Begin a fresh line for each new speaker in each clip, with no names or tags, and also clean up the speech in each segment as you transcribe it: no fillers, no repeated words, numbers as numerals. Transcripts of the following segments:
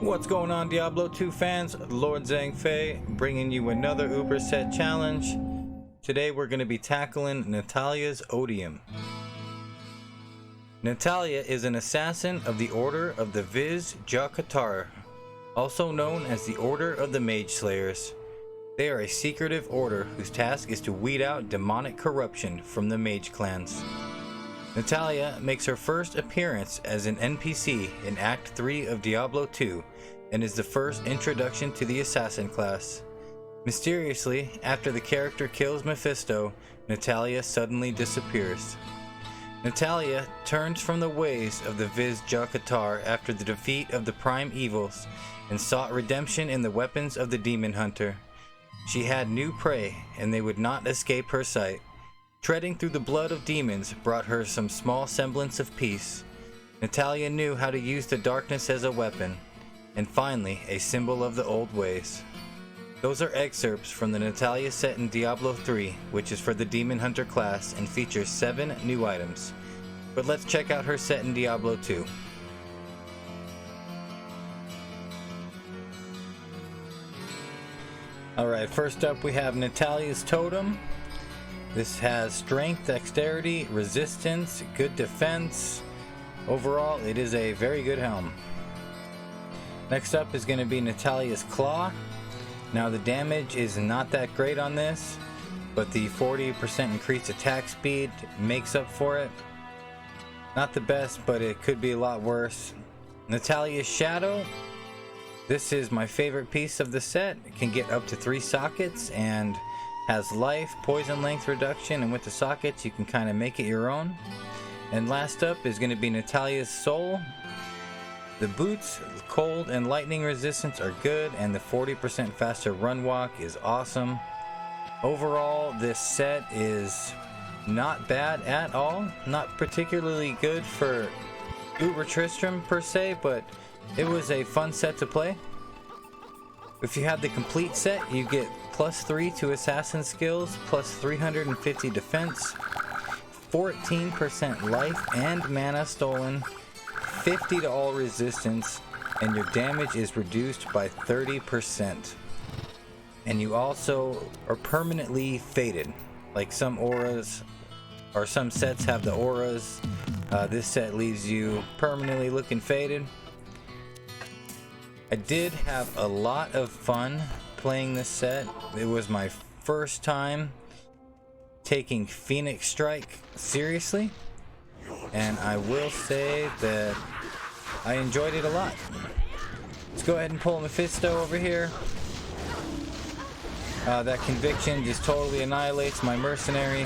What's going on, Diablo 2 fans? Lord Zhang Fei bringing you another Uber set challenge. Today we're going to be tackling Natalya's Odium. Natalia is an assassin of the Order of the Viz-Ja-Qatar, also known as the Order of the Mage Slayers. They are a secretive order whose task is to weed out demonic corruption from the mage clans. Natalia makes her first appearance as an NPC in Act 3 of Diablo 2 and is the first introduction to the assassin class. Mysteriously, after the character kills Mephisto, Natalia suddenly disappears. Natalia turns from the ways of the Viz-Ja-Qatar after the defeat of the Prime Evils and sought redemption in the weapons of the Demon Hunter. She had new prey, and they would not escape her sight. Treading through the blood of demons brought her some small semblance of peace. Natalia knew how to use the darkness as a weapon, and finally a symbol of the old ways. Those are excerpts from the Natalia set in Diablo 3, which is for the Demon Hunter class and features 7 new items. But let's check out her set in Diablo 2. Alright, first up we have Natalia's Totem. This has strength, dexterity, resistance, good defense. Overall, it is a very good helm. Next up is going to be Natalia's Claw. Now the damage is not that great on this, but the 40% increased attack speed makes up for it. Not the best, but it could be a lot worse. Natalia's Shadow. This is my favorite piece of the set. It can get up to 3 sockets and has life, poison length reduction, and with the sockets you can kind of make it your own. And last up is going to be Natalia's Soul. The boots, cold and lightning resistance are good, and the 40% faster run walk is awesome. Overall, this set is not bad at all. Not particularly good for Uber Tristram per se, but it was a fun set to play. If you have the complete set, you get +3 to assassin skills, plus 350 defense, 14% life and mana stolen, 50 to all resistance, and your damage is reduced by 30%. And you also are permanently faded, like some auras or some sets have the auras. This set leaves you permanently looking faded. I did have a lot of fun playing this set. It was my first time taking Phoenix Strike seriously, and I will say that I enjoyed it a lot. Let's go ahead and pull Mephisto over here. That conviction just totally annihilates my mercenary.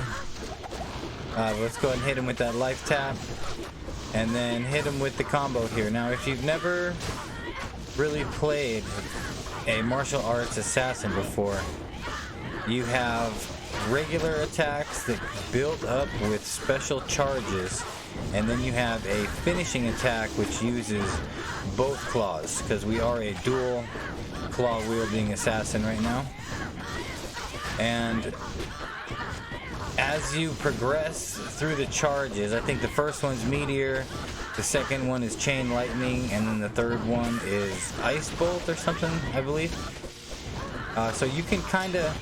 Let's go ahead and hit him with that life tap, and then hit him with the combo here. Now, if you've never really played a martial arts assassin before, you have regular attacks that build up with special charges, and then you have a finishing attack which uses both claws, because we are a dual claw wielding assassin right now. And as you progress through the charges, I think the first one's Meteor, the second one is Chain Lightning, and then the third one is Ice Bolt or something, I believe. So you can kind of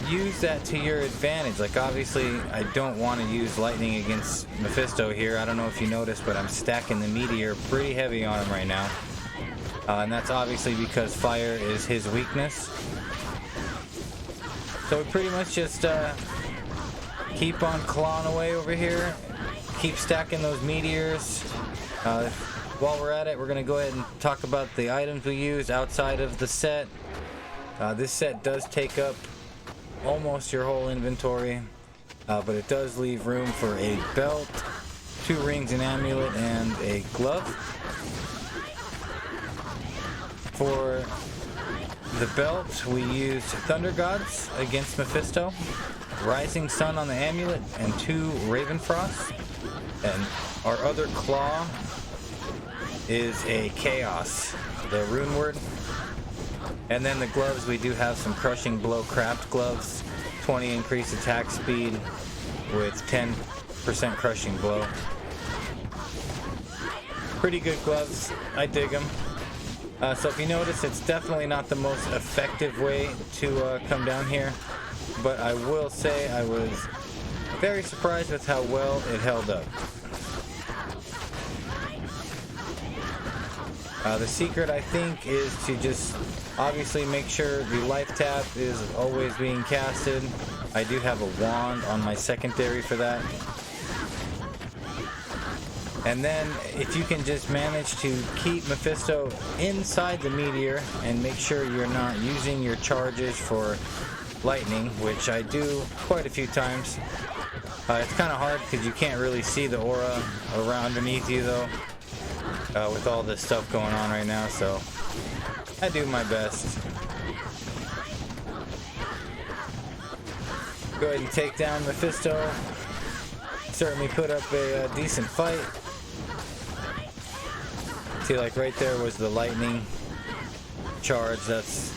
use that to your advantage. Like, obviously I don't want to use lightning against Mephisto here. I don't know if you noticed, but I'm stacking the Meteor pretty heavy on him right now. And that's obviously because fire is his weakness. So we pretty much just keep on clawing away over here. Keep stacking those meteors. While we're at it, we're going to go ahead and talk about the items we use outside of the set. This set does take up almost your whole inventory, but it does leave room for a belt, 2 rings, an amulet, and a glove. For the belt, we use Thunder Gods against Mephisto, Rising Sun on the amulet, and 2 Raven Frosts. And our other claw is a Chaos, the rune word. And then the gloves, we do have some Crushing Blow craft gloves, 20 increased attack speed with 10% Crushing Blow. Pretty good gloves, I dig them. So if you notice, it's definitely not the most effective way to come down here, but I will say I was very surprised with how well it held up. The secret, I think, is to just obviously make sure the life tap is always being casted. I do have a wand on my secondary for that. And then if you can just manage to keep Mephisto inside the meteor and make sure you're not using your charges for lightning, which I do quite a few times. It's kind of hard because you can't really see the aura around underneath you though, with all this stuff going on right now, so I do my best. Go ahead and take down Mephisto. Certainly put up a decent fight. See, like right there was the lightning charge. That's,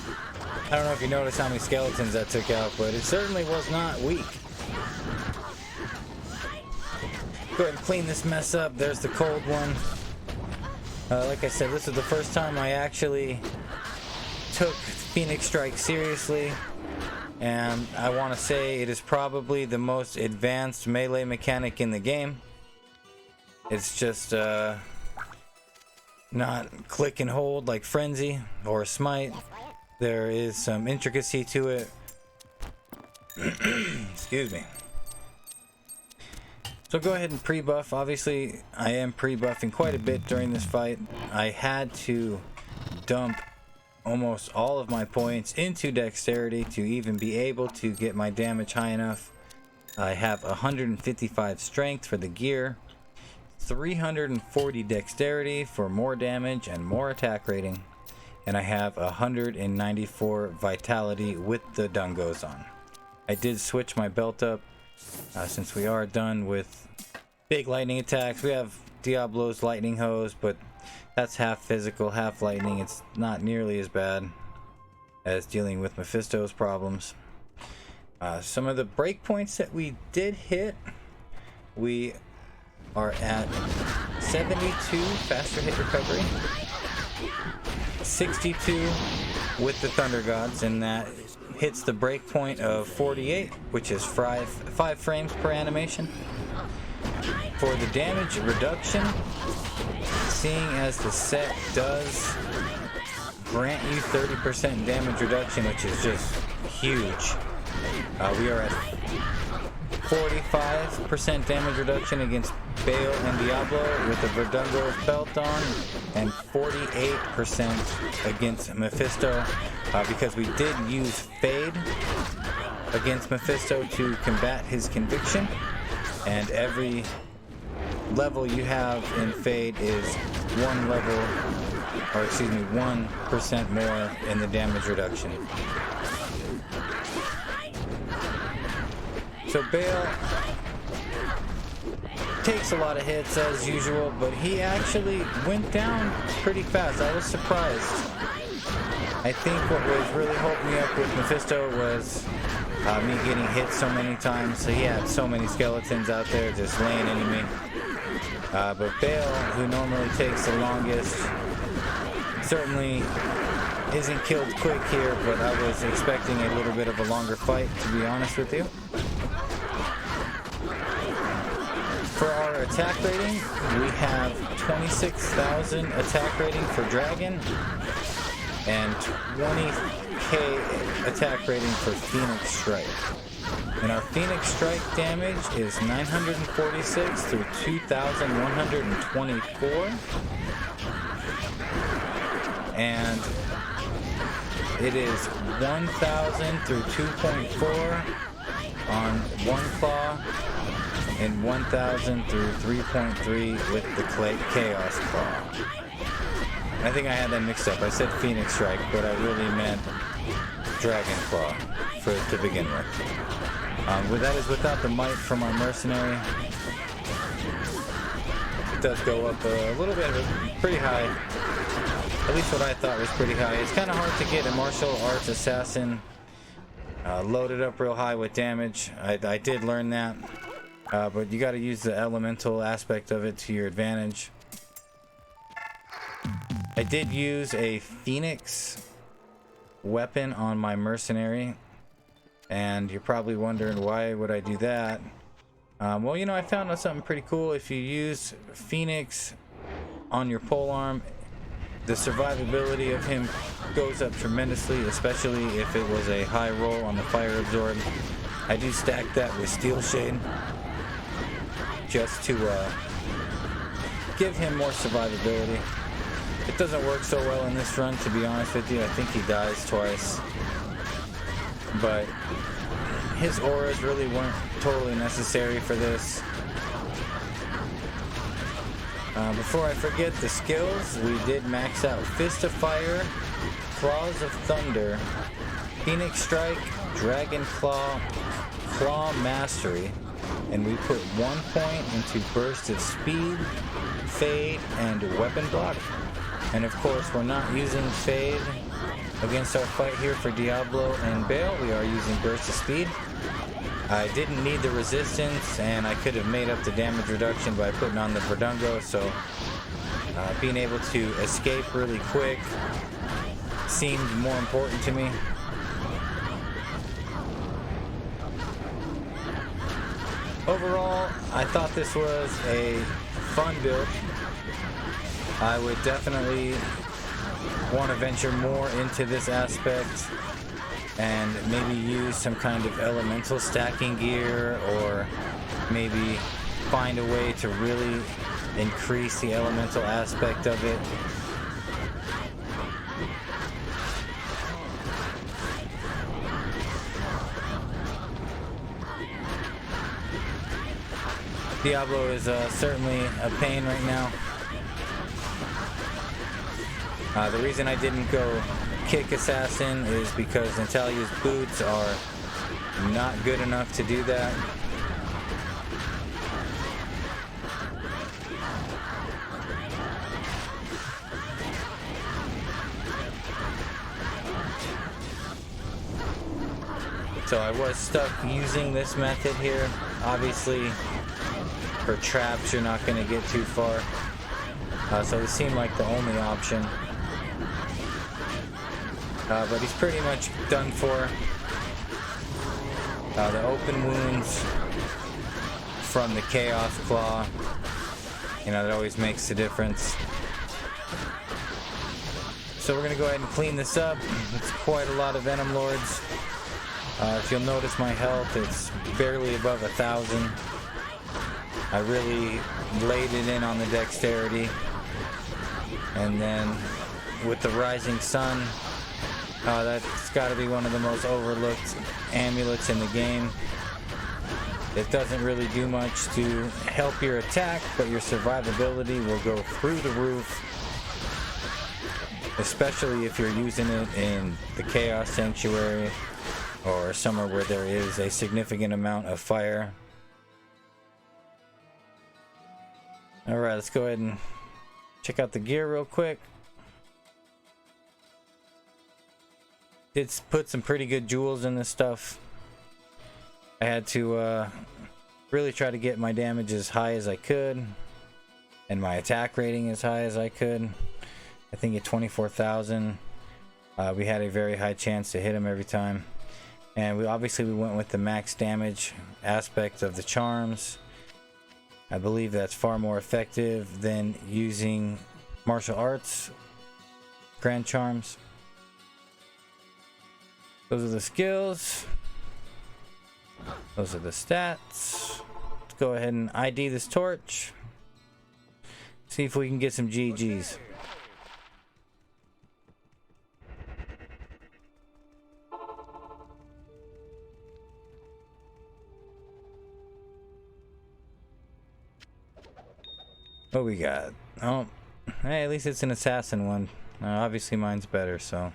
I don't know if you noticed how many skeletons that took out, but it certainly was not weak. Go ahead and clean this mess up. There's the cold one. Like I said, this is the first time I actually took Phoenix Strike seriously, and I want to say it is probably the most advanced melee mechanic in the game. It's just not click and hold like Frenzy or Smite. There is some intricacy to it. Excuse me. So go ahead and pre-buff. Obviously, I am pre-buffing quite a bit during this fight. I had to dump almost all of my points into dexterity to even be able to get my damage high enough. I have 155 strength for the gear, 340 dexterity for more damage and more attack rating, and I have 194 vitality with the dungos on. I did switch my belt up since we are done with big lightning attacks. We have Diablo's lightning hose, but that's half physical, half lightning. It's not nearly as bad as dealing with Mephisto's problems. Some of the breakpoints that we did hit, we are at 72 faster hit recovery, 62 with the Thunder Gods, and that hits the breakpoint of 48, which is 5 frames per animation. For the damage reduction, seeing as the set does grant you 30% damage reduction, which is just huge. We are at 45% damage reduction against Baal and Diablo with the Verdungo's belt on, and 48% against Mephisto, because we did use Fade against Mephisto to combat his conviction, and every level you have in Fade is 1% more in the damage reduction. So Baal takes a lot of hits as usual, but he actually went down pretty fast. I was surprised. I think what was really holding me up with Mephisto was me getting hit so many times. So he had so many skeletons out there just laying into me. But Baal, who normally takes the longest, certainly isn't killed quick here, but I was expecting a little bit of a longer fight, to be honest with you. For our attack rating, we have 26,000 attack rating for Dragon and 20k attack rating for Phoenix Strike. And our Phoenix Strike damage is 946 through 2,124. And it is 1,000 through 2.4 on one claw, and 1,000 through 3.3 with the Chaos Claw. I think I had that mixed up. I said Phoenix Strike, but I really meant Dragon Claw to begin with. That is without the might from our mercenary. It does go up a little bit, pretty high. At least what I thought was pretty high. It's kind of hard to get a martial arts assassin loaded up real high with damage. I did learn that. But you got to use the elemental aspect of it to your advantage. I did use a Phoenix weapon on my mercenary, and you're probably wondering why would I do that. Well, you know, I found out something pretty cool. If you use Phoenix on your polearm, the survivability of him goes up tremendously, especially if it was a high roll on the fire absorb. I do stack that with Steel Shade just to give him more survivability. It doesn't work so well in this run, to be honest with you. I think he dies twice, but his auras really weren't totally necessary for this. Before I forget the skills, we did max out Fist of Fire, Claws of Thunder, Phoenix Strike, Dragon Claw, Claw Mastery, and we put 1 point into Burst of Speed, Fade, and Weapon Block. And of course, we're not using Fade against our fight here for Diablo and Baal. We are using Burst of Speed. I didn't need the resistance, and I could have made up the damage reduction by putting on the Verdungo, so being able to escape really quick seemed more important to me. Overall, I thought this was a fun build. I would definitely want to venture more into this aspect and maybe use some kind of elemental stacking gear, or maybe find a way to really increase the elemental aspect of it. Diablo is certainly a pain right now. The reason I didn't go kick assassin is because Natalia's boots are not good enough to do that. So I was stuck using this method here. Obviously, for traps, you're not going to get too far. So it seemed like the only option. But he's pretty much done for. The open wounds from the Chaos Claw, you know, that always makes the difference. So we're going to go ahead and clean this up. It's quite a lot of Venom Lords. If you'll notice my health, it's barely above 1,000. I really laid it in on the dexterity. And then with the Rising Sun, that's got to be one of the most overlooked amulets in the game. It doesn't really do much to help your attack, but your survivability will go through the roof, especially if you're using it in the Chaos Sanctuary or somewhere where there is a significant amount of fire. Alright, let's go ahead and check out the gear real quick. Did put some pretty good jewels in this stuff. I had to really try to get my damage as high as I could and my attack rating as high as I could. I think at 24,000 we had a very high chance to hit him every time, and we went with the max damage aspect of the charms. I believe that's far more effective than using martial arts grand charms. Those are the skills. Those are the stats. Let's go ahead and ID this torch. See if we can get some GGs. What we got? Oh, hey, at least it's an assassin one. Obviously mine's better, so.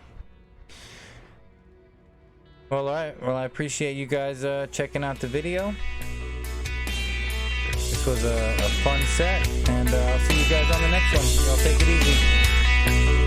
Well, alright. Well, I appreciate you guys checking out the video. This was a fun set, and I'll see you guys on the next one. Y'all take it easy.